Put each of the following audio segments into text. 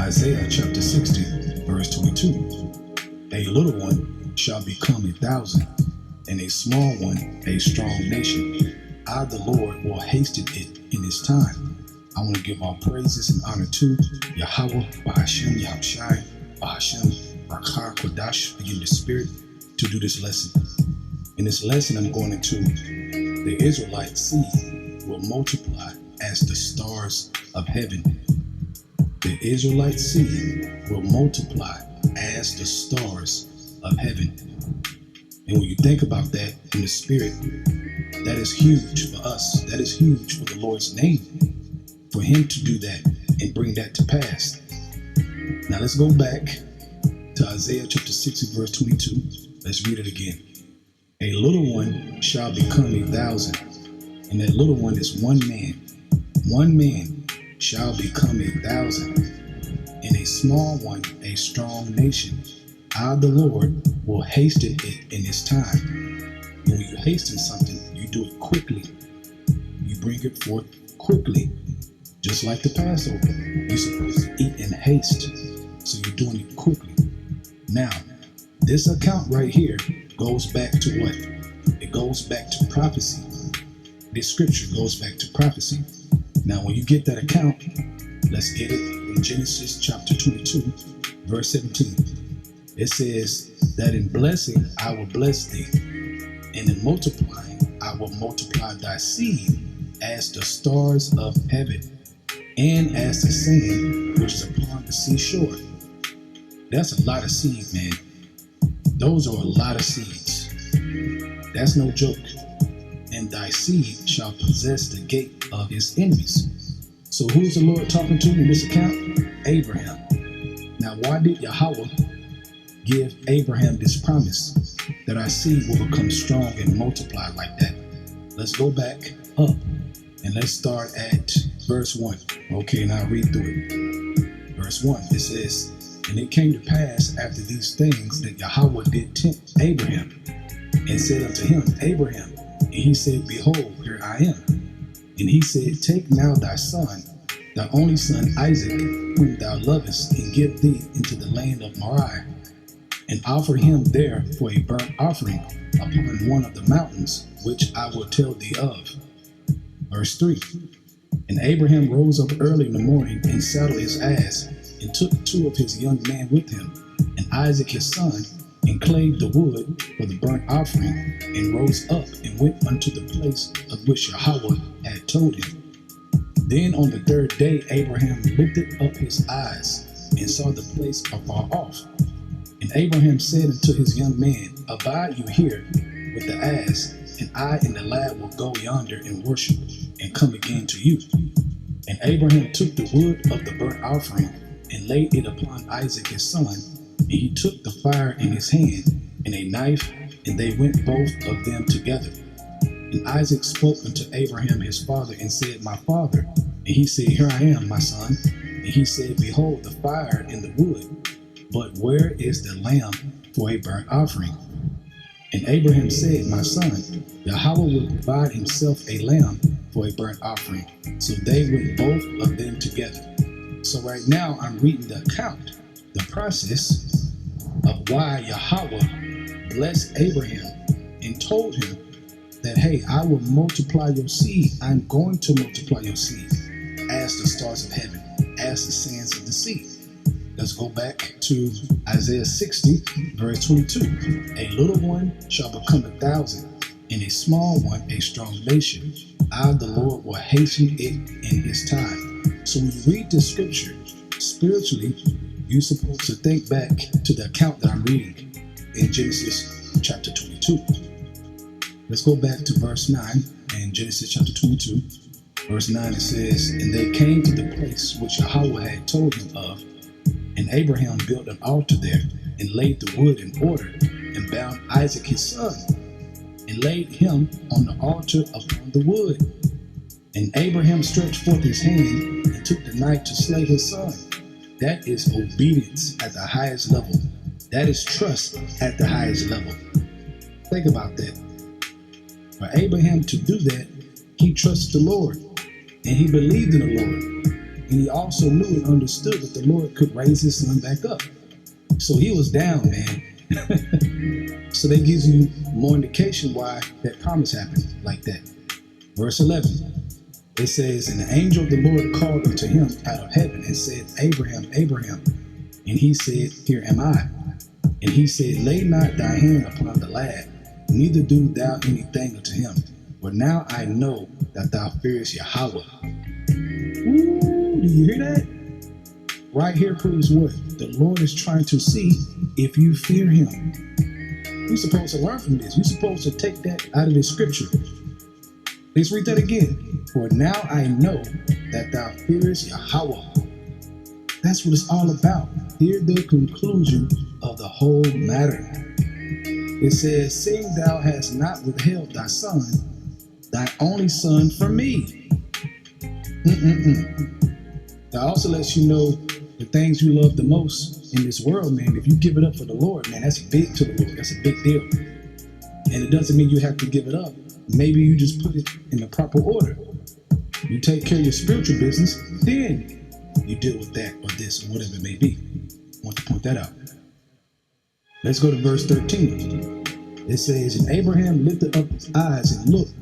Isaiah chapter 60, verse 22. A little one shall become 1,000, and a small one a strong nation. I, the Lord, will hasten it in its time. I want to give all praises and honor to Yahweh, Bahashem, Yahushai, Bahashem, Rakha, Kodash, in the spirit, to do this lesson. In this lesson, I'm going into the Israelite seed will multiply as the stars of heaven. The Israelite seed will multiply as the stars of heaven. And when you think about that in the spirit, that is huge for us. That is huge for the Lord's name, for him to do that and bring that to pass. Now let's go back to Isaiah chapter 60, verse 22. Let's read it again. A little one shall become 1,000, and that little one is one man. One man shall become 1,000, and a small one a strong nation. I, the Lord, will hasten it in its time. And when you hasten something, you do it quickly. You bring it forth quickly, just like the Passover. You're supposed to eat in haste, so you're doing it quickly. Now, this account right here goes back to what? It goes back to prophecy. This scripture goes back to prophecy. Now, when you get that account, let's get it in Genesis chapter 22, verse 17. It says that in blessing I will bless thee, and in multiplying I will multiply thy seed as the stars of heaven, and as the sand which is upon the seashore. That's a lot of seed, man. Those are a lot of seeds. That's no joke. And thy seed shall possess the gate of his enemies. So who's the Lord talking to in this account? Abraham. Now, why did Yahweh give Abraham this promise that our seed will become strong and multiply like that? Let's go back up and let's start at verse 1. Okay, now read through it. Verse 1, it says, and it came to pass after these things that Yahweh did tempt Abraham, and said unto him, Abraham. And he said, behold, here I am. And he said, take now thy son, thy only son Isaac, whom thou lovest, and give thee into the land of Moriah, and offer him there for a burnt offering upon one of the mountains, which I will tell thee of. Verse 3, and Abraham rose up early in the morning, and saddled his ass, and took 2 of his young men with him, and Isaac his son, and clave the wood for the burnt offering, and rose up and went unto the place of which Yahweh had told him. Then on the 3rd day Abraham lifted up his eyes, and saw the place afar off. And Abraham said unto his young man, abide you here with the ass, and I and the lad will go yonder and worship, and come again to you. And Abraham took the wood of the burnt offering, and laid it upon Isaac his son, and he took the fire in his hand, and a knife, and they went both of them together. And Isaac spoke unto Abraham his father, and said, my father. And he said, here I am, my son. And he said, behold the fire and the wood, but where is the lamb for a burnt offering? And Abraham said, my son, Yahweh will provide himself a lamb for a burnt offering. So they went both of them together. So right now I'm reading the account, the process of why Yahweh blessed Abraham and told him that, hey, I will multiply your seed. I'm going to multiply your seed as the stars of heaven, as the sands of the sea. Let's go back to Isaiah 60, verse 22. A little one shall become 1,000, and a small one a strong nation. I, the Lord, will hasten it in his time. So when you read this scripture, spiritually, you're supposed to think back to the account that I'm reading in Genesis chapter 22. Let's go back to verse 9 in Genesis chapter 22. Verse 9, it says, and they came to the place which Yahweh had told him of, and Abraham built an altar there, and laid the wood in order, and bound Isaac his son, and laid him on the altar upon the wood. And Abraham stretched forth his hand, and took the knife to slay his son. That is obedience at the highest level. That is trust at the highest level. Think about that. For Abraham to do that, he trusted the Lord, and he believed in the Lord. And he also knew and understood that the Lord could raise his son back up. So he was down, man. So that gives you more indication why that promise happened like that. Verse 11, it says, and the angel of the Lord called unto him out of heaven and said, Abraham, Abraham. And he said, here am I. And he said, lay not thy hand upon the lad, neither do thou anything unto him. For now I know that thou fearest Yahweh. Ooh, do you hear that? Right here proves what? The Lord is trying to see if you fear him. We're supposed to learn from this. You're supposed to take that out of the scripture. Let's read that again. For now I know that thou fearest Yahweh. That's what it's all about. Hear the conclusion of the whole matter. It says, seeing thou hast not withheld thy son, thy only son from me. That also lets you know the things you love the most in this world, man. If you give it up for the Lord, man, that's big to the Lord. That's a big deal. And it doesn't mean you have to give it up. Maybe you just put it in the proper order. You take care of your spiritual business, then you deal with that or this or whatever it may be. I want to point that out. Let's go to verse 13. It says, and Abraham lifted up his eyes and looked,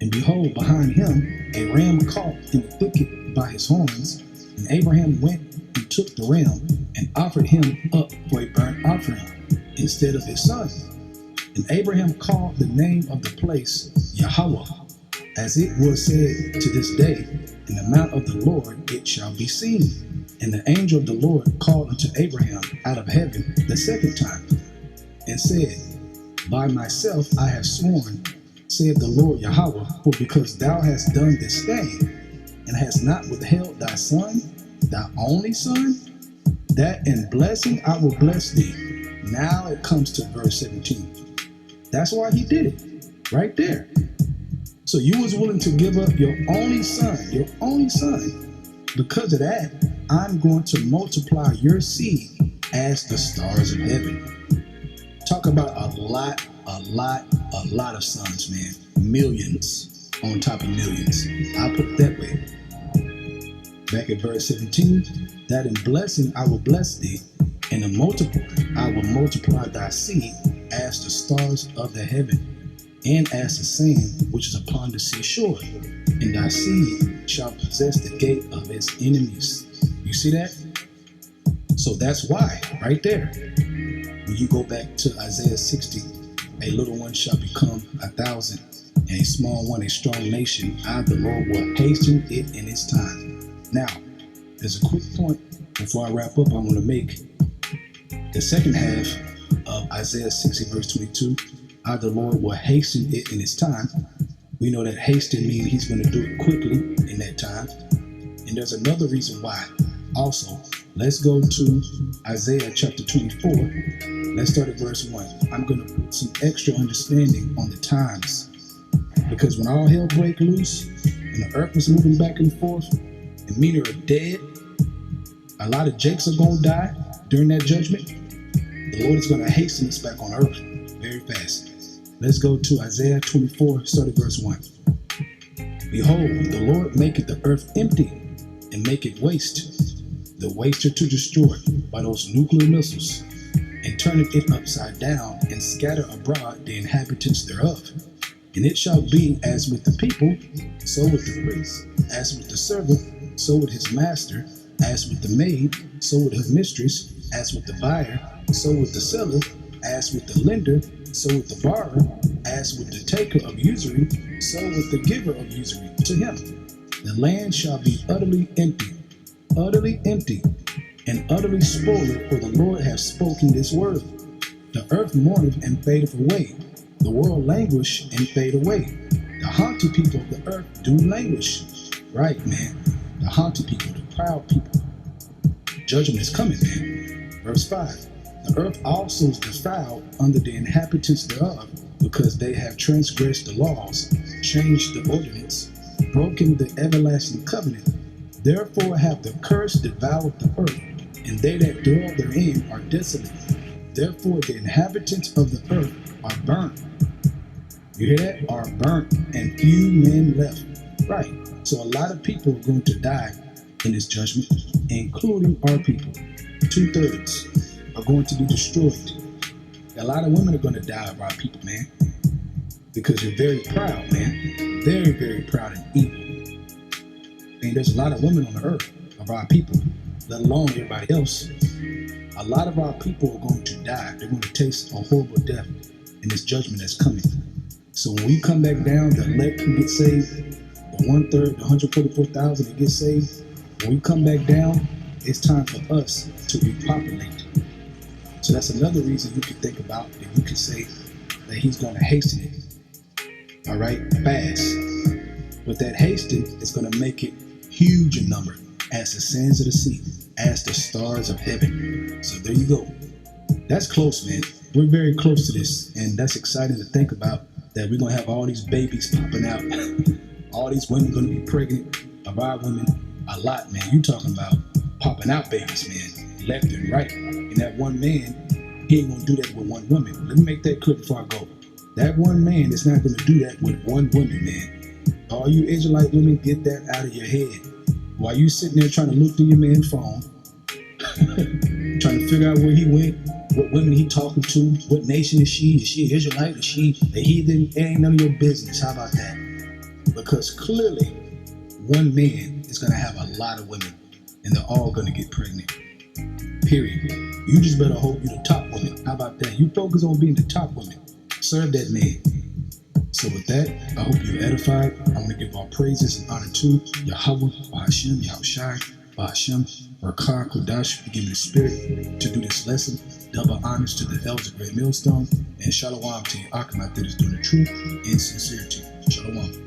and behold, behind him a ram caught in the thicket by his horns. And Abraham went and took the ram and offered him up for a burnt offering instead of his son. And Abraham called the name of the place Yahweh, as it was said to this day, in the mount of the Lord it shall be seen. And the angel of the Lord called unto Abraham out of heaven the second time, and said, by myself I have sworn, saith the Lord Yahweh, for because thou hast done this thing, and hast not withheld thy son, thy only son, that in blessing I will bless thee. Now it comes to verse 17. That's why he did it, right there. So you was willing to give up your only son. Because of that, I'm going to multiply your seed as the stars of heaven. Talk about a lot of sons, man. Millions on top of millions. I'll put it that way. Back at verse 17, that in blessing I will bless thee, and in multiple I will multiply thy seed as the stars of the heaven, and as the sand which is upon the seashore. And thy seed shall possess the gate of its enemies. You see that? So that's why, right there. When you go back to Isaiah 60, a little one shall become 1,000, and a small one a strong nation. I, the Lord, will hasten it in its time. Now, there's a quick point before I wrap up. I'm going to make the second half of Isaiah 60, verse 22. I, the Lord, will hasten it in its time. We know that hasten means he's going to do it quickly in that time. And there's another reason why. Also, let's go to Isaiah chapter 24. Let's start at verse 1. I'm going to put some extra understanding on the times. Because when all hell break loose and the earth is moving back and forth and many are dead, a lot of Jakes are going to die during that judgment. The Lord is going to hasten us back on earth very fast. Let's go to Isaiah 24, start at verse 1. Behold, the Lord maketh the earth empty and make it waste, the waster to destroy by those nuclear missiles, and turneth it upside down, and scatter abroad the inhabitants thereof. And it shall be as with the people, so with the priest, as with the servant, so with his master, as with the maid, so with her mistress, as with the buyer, so with the seller, as with the lender, so with the borrower, as with the taker of usury, so with the giver of usury to him. The land shall be utterly empty, and utterly spoiled, for the Lord hath spoken this word. The earth mourneth and fadeth away, the world languish and fade away. The haughty people of the earth do languish. Right, man. The haughty people, the proud people. Judgment is coming, man. Verse 5. The earth also is defiled under the inhabitants thereof, because they have transgressed the laws, changed the ordinance, broken the everlasting covenant. Therefore have the curse devoured the earth, and they that dwell therein are desolate. Therefore the inhabitants of the earth are burnt. You hear that? Are burnt, and few men left. Right. So a lot of people are going to die in this judgment, including our people. 2/3 are going to be destroyed. A lot of women are going to die of our people, man, because you're very proud, man. Very, very proud and evil. And there's a lot of women on the earth of our people, let alone everybody else. A lot of our people are going to die. They're going to taste a horrible death in this judgment that's coming. So when we come back down, the elect who get saved, the 1/3, the 144,000 that get saved, when we come back down, it's time for us to repopulate. So that's another reason you could think about, that you could say that he's going to hasten it. All right, fast. But that hasten is going to make it huge in number, as the sands of the sea, as the stars of heaven. So there you go. That's close, man. We're very close to this, and that's exciting to think about, that we're going to have all these babies popping out. All these women going to be pregnant, of our women, a lot, man. You talking about popping out babies, man, left and right. And that one man, he ain't going to do that with one woman. Let me make that clear before I go. That one man is not going to do that with one woman, man. All you Israelite women, get that out of your head. While you sitting there trying to look through your man's phone, trying to figure out where he went, what women he talking to, what nation is she? Is she an Israelite? Is she a heathen? It ain't none of your business. How about that? Because clearly, one man is going to have a lot of women, and they're all going to get pregnant. Period. You just better hope you're the top woman. How about that? You focus on being the top woman. Serve that man. So with that, I hope you're edified. I want to give all praises and honor to Yahweh, Bahashem, Yahushai, Bahashem, Rakah, Kodash, for giving the spirit to do this lesson. Double honors to the elders of Great Millstone, and Shalom to Achamat that is doing the truth and sincerity. Shalom.